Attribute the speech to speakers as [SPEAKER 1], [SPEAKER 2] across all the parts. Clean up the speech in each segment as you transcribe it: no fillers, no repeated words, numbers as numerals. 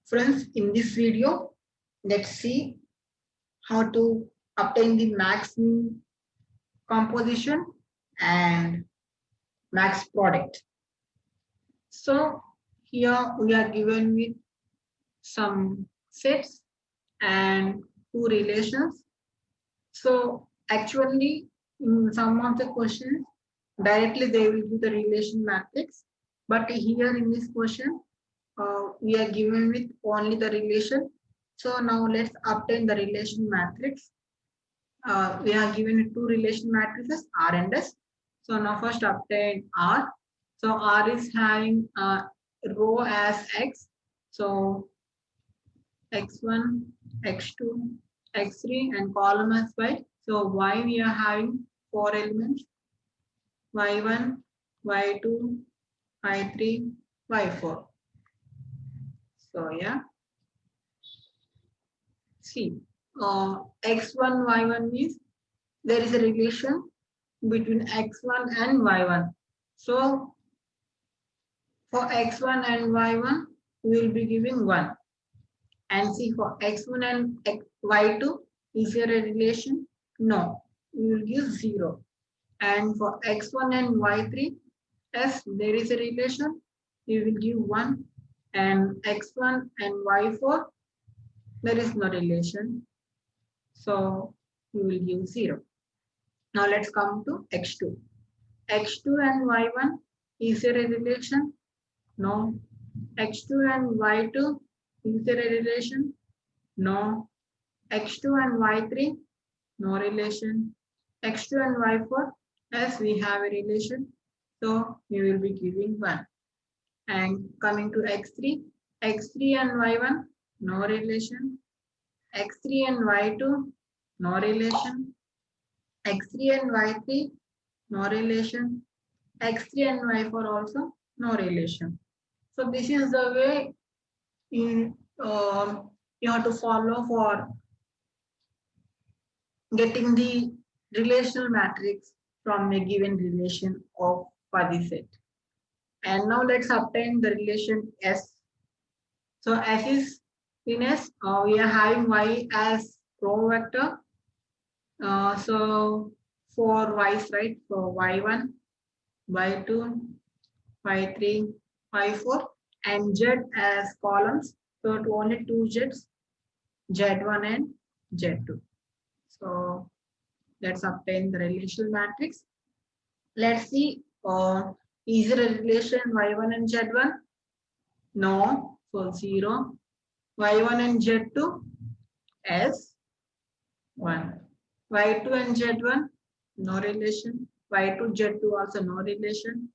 [SPEAKER 1] Friends, in this video, let's see how to obtain the max min composition and max product. So here we are given with some sets and two relations. So actually in some of the questions directly they will do the relation matrix, but here in this question we are given with only the relation. So now let's obtain the relation matrix. We are given two relation matrices R and S. So now first obtain R. So R is having row as X. So X1, X2, X3 and column as Y. So Y we are having four elements: Y1, Y2, Y3, Y4. So yeah, see, X1, Y1 means there is a relation between X1 and Y1. So for X1 and Y1, we will be giving 1. And see, for X1 and Y2, is there a relation? No, we will give 0. And for X1 and Y3, yes, there is a relation, we will give 1. And X1 and Y4, there is no relation, so we will give 0. Now let's come to X2. X2 and Y1, is there a relation? No. X2 and Y2, is there a relation? No. X2 and Y3, no relation. X2 and Y4, yes, we have a relation, so we will be giving 1. And coming to X3, X3 and Y1, no relation. X3 and Y2, no relation. X3 and Y3, no relation. X3 and Y4 also, no relation. So this is the way you have to follow for getting the relational matrix from a given relation of fuzzy set. And now let's obtain the relation S. So S is in S, we are having Y as row vector. So 4 Y's, right? So Y1, Y2, Y3, Y4, and Z as columns. So to only two Z's, Z1 and Z2. So let's obtain the relational matrix. Let's see, is there a relation Y1 and Z1? No, so 0. Y1 and Z2, S, 1. Y2 and Z1, no relation. Y2, Z2 also no relation.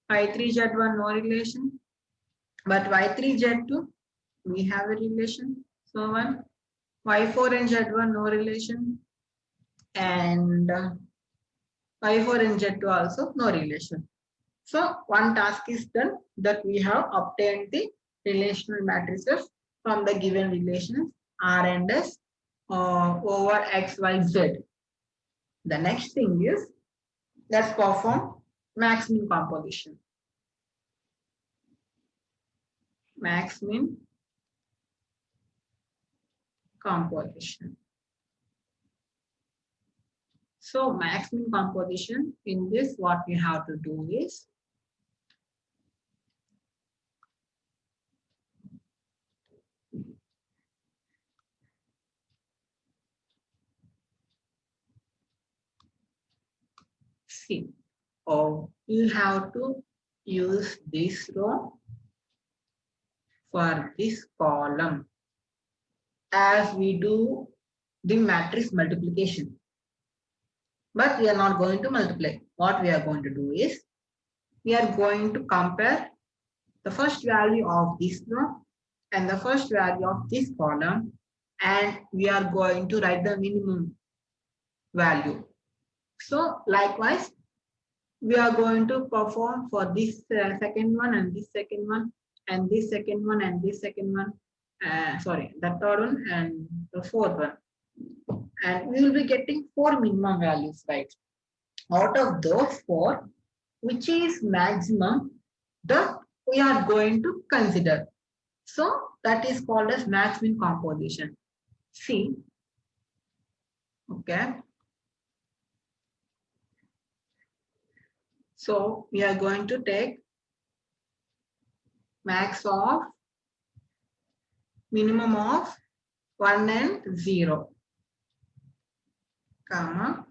[SPEAKER 1] Y3, Z1, no relation. But Y3, Z2, we have a relation. So 1. Y4 and Z1, no relation. And Y4 and Z2 also no relation. So one task is done, that we have obtained the relational matrices from the given relations R and S over X, Y, Z. The next thing is, let's perform max min composition. Max min composition. So max min composition, in this what we have to do is, see, you have to use this row for this column as we do the matrix multiplication. But we are not going to multiply. What we are going to do is, we are going to compare the first value of this row and the first value of this column, and we are going to write the minimum value. So likewise, we are going to perform for this second one and this second one and this second one and this second one. Sorry, the third one and the fourth one. And we will be getting 4 minimum values, right? Out of those 4, which is maximum, that we are going to consider. So that is called as max-min composition. See, okay. So we are going to take max of minimum of 1 and 0, comma,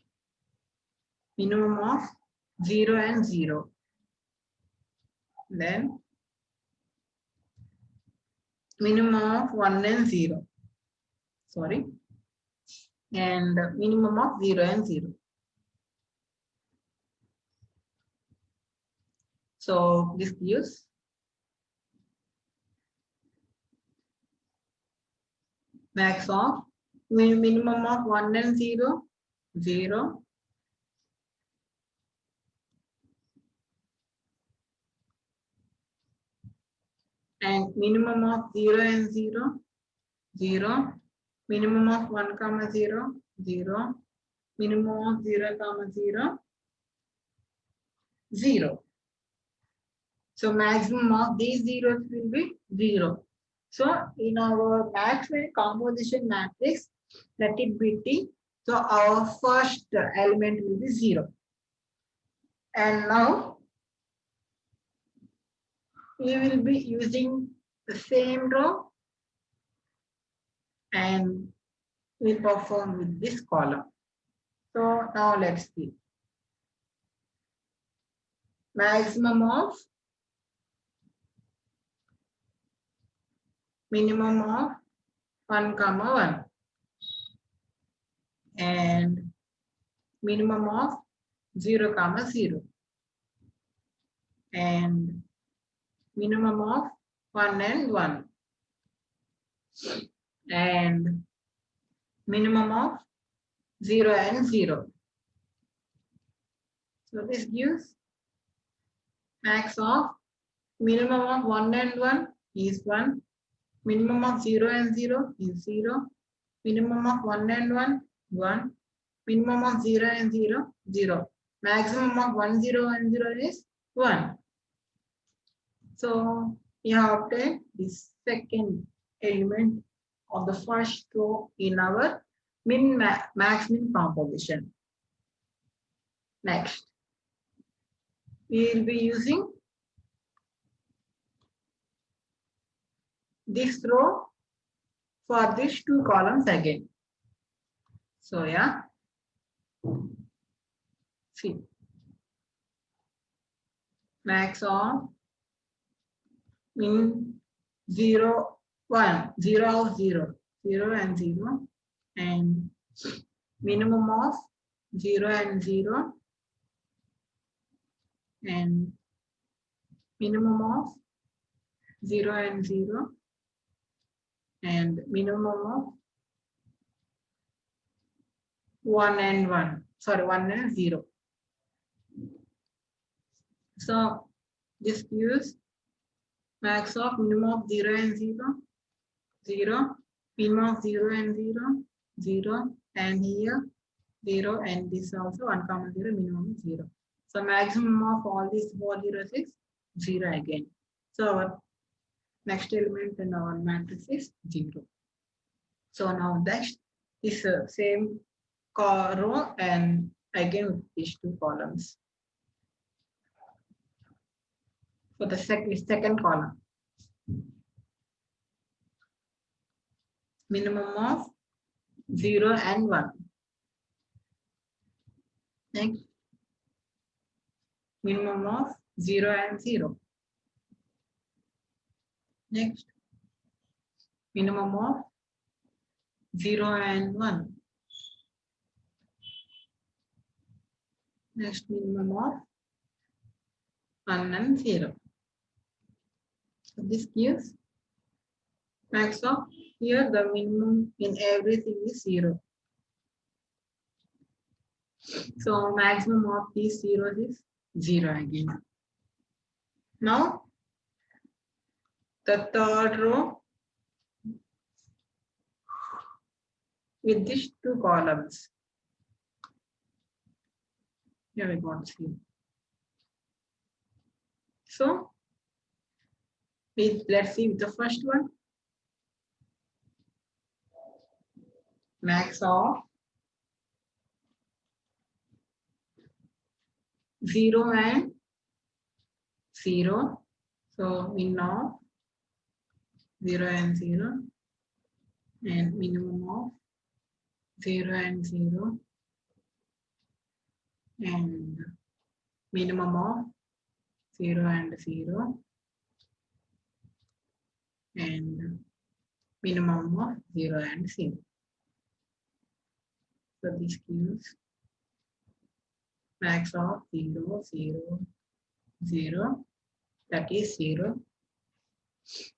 [SPEAKER 1] minimum of 0 and 0. Then minimum of 1 and 0. Sorry. And minimum of 0 and 0. So this gives max of minimum of 1 and 0, 0. And minimum of 0 and 0, 0. Minimum of 1 comma 0, 0. Minimum of 0 comma 0, 0. So maximum of these zeros will be 0. So in our max-min composition matrix, let it be T. So our first element will be 0. And now we will be using the same row and we perform with this column. So now let's see. Maximum of minimum of 1 comma 1 and minimum of 0 comma 0 and minimum of 1 and 1 and minimum of 0 and 0. So this gives max of minimum of 1 and 1 is 1, minimum of 0 and 0 is 0, minimum of 1 and 1, 1, minimum of 0 and 0, 0. Maximum of 1, 0 and 0 is 1. So we have obtained the second element of the first row in our max-min composition. Next, we will be using this row for these two columns again. So yeah, see, max of min 0, 1, 0 of 0, 0 and 0, and minimum of 0 and 0, and minimum of 0 and 0, and minimum of 1 and 1, sorry, 1 and 0. So this gives max of minimum of 0 and 0, 0, minimum of 0 and 0, 0, and here 0, and this also 1 comma 0, minimum 0. So maximum of all these 4 zeros is 0 again. So our next element in our matrix is 0. So now next is same row and again with these two columns. For the second column, minimum of 0 and 1. Next, minimum of 0 and 0. Next, minimum of 0 and 1. Next, minimum of 1 and 0. So this gives max of, here the minimum in everything is 0. So maximum of these zeros is 0 again. Now the third row with these two columns. Here we got 3. So Let's see with the first one. Max of 0 and 0. So min of 0 and 0 and minimum of 0 and 0 and minimum of 0 and 0 and minimum of 0 and 0. So this gives max of 0, 0, 0, that is 0.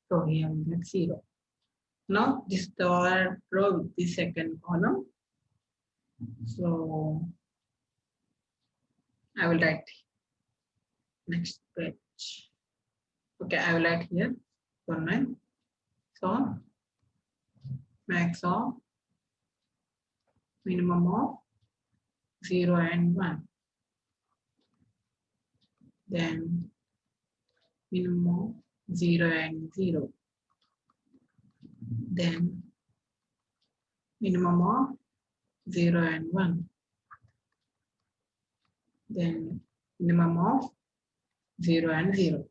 [SPEAKER 1] So here we get 0. Now this third row with the second column. So I will write next page. Okay, I will write here 19. So max of minimum of 0 and 1. Then minimum of 0 and 0. Then minimum of 0 and 1. Then minimum of 0 and 0.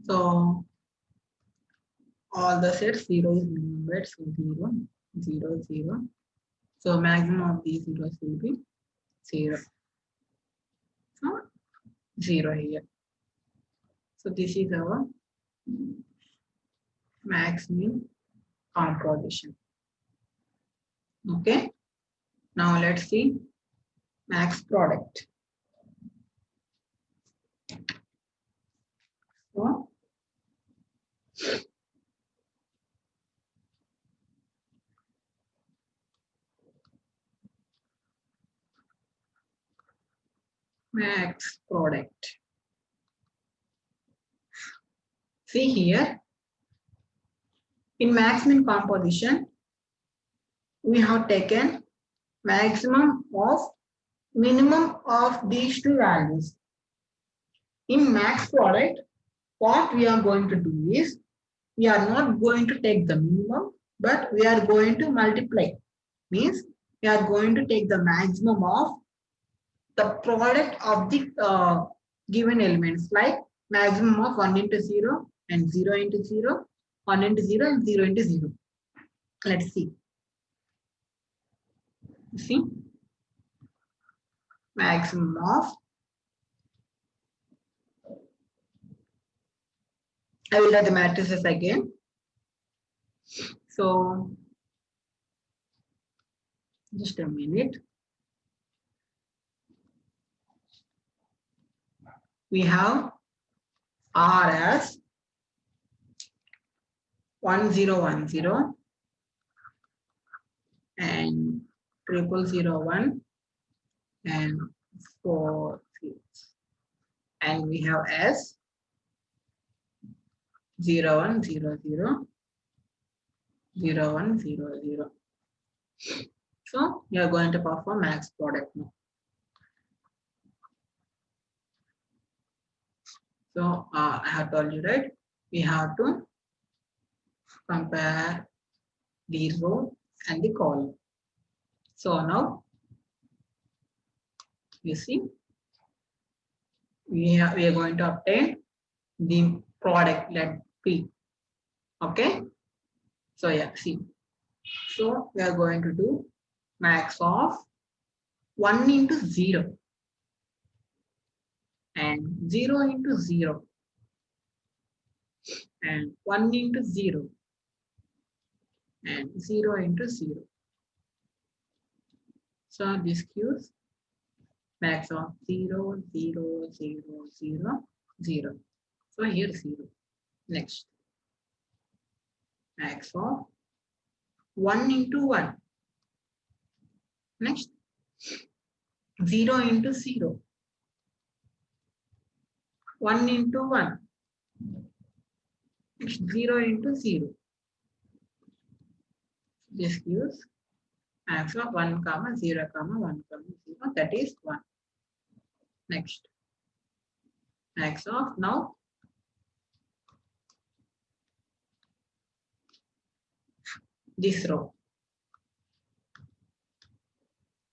[SPEAKER 1] So all the sets 0 is minimum, right? So 0, 0, 0. So maximum of these zeros will be 0. So 0 here. So this is our max min composition. Okay. Now let's see max product. So max product. See here, in max min composition, we have taken maximum of minimum of these two values. In max product, what we are going to do is, we are not going to take the minimum, but we are going to multiply. Means we are going to take the maximum of the product of the given elements, like maximum of 1 into 0 and 0 into 0, 1 into 0 and 0 into 0. Let's see. See, maximum of, I will write the matrices again. So just a minute. We have R as 1010 and 0001 and 4, and we have S 0100 0100. So we are going to perform max product now. So I have told you, right? We have to compare the row and the column. So now you see, we are going to obtain the product, let P. Okay. So yeah, see. So we are going to do max of 1 into 0 and 0 into 0 and 1 into 0 and 0 into 0. So this gives max of 0, 0, 0, 0, 0. So here 0. Next, max of 1 into 1. Next, 0 into 0. 1 into 1. Next, 0 into 0. This gives max of 1, 0, 1, 0. That is 1. Next, max of now this row.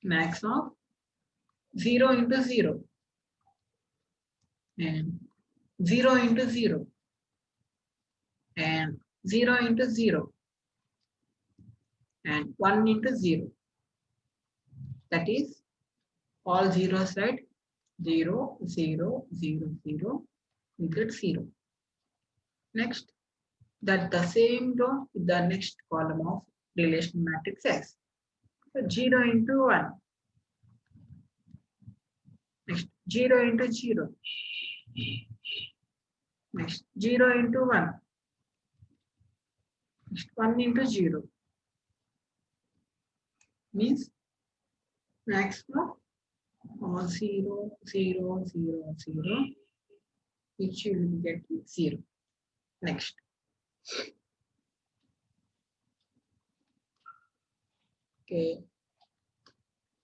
[SPEAKER 1] Max of 0 into 0 and 0 into 0 and 0 into 0 and 1 into 0. That is all zeros, right? 0, 0, 0, 0. We get 0. Next, that the same row with the next column of relation matrix X. So 0 into 1. Next, 0 into 0. Next, 0 into 1. Next, 1 into 0. Means maximum or 0, 0, 0, 0, which you will get 0. Next. Okay.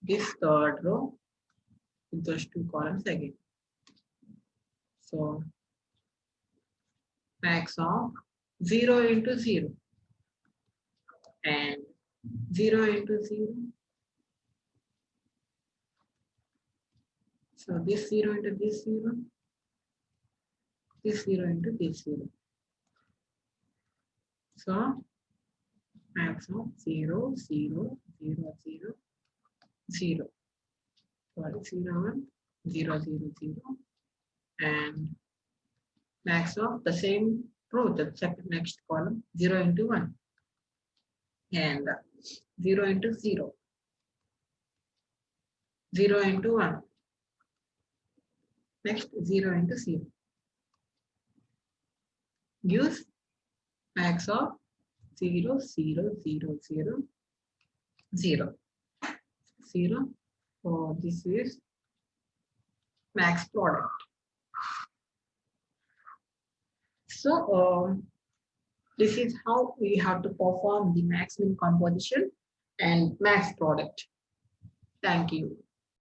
[SPEAKER 1] This third row with those two columns again. So max of 0 into 0 and 0 into 0. So this 0 into this 0, this 0 into this 0. So max of 0, 0, 0, 0, 0. Sorry, 0, 1, 0, 0, 0. And max of the same row, the second next column, 0 into 1. And 0 into 0. 0 into 1. Next, 0 into 0. Gives max of 0, 0, 0, 0, 0. 0. So this is max product. So this is how we have to perform the max min composition and max product. Thank you.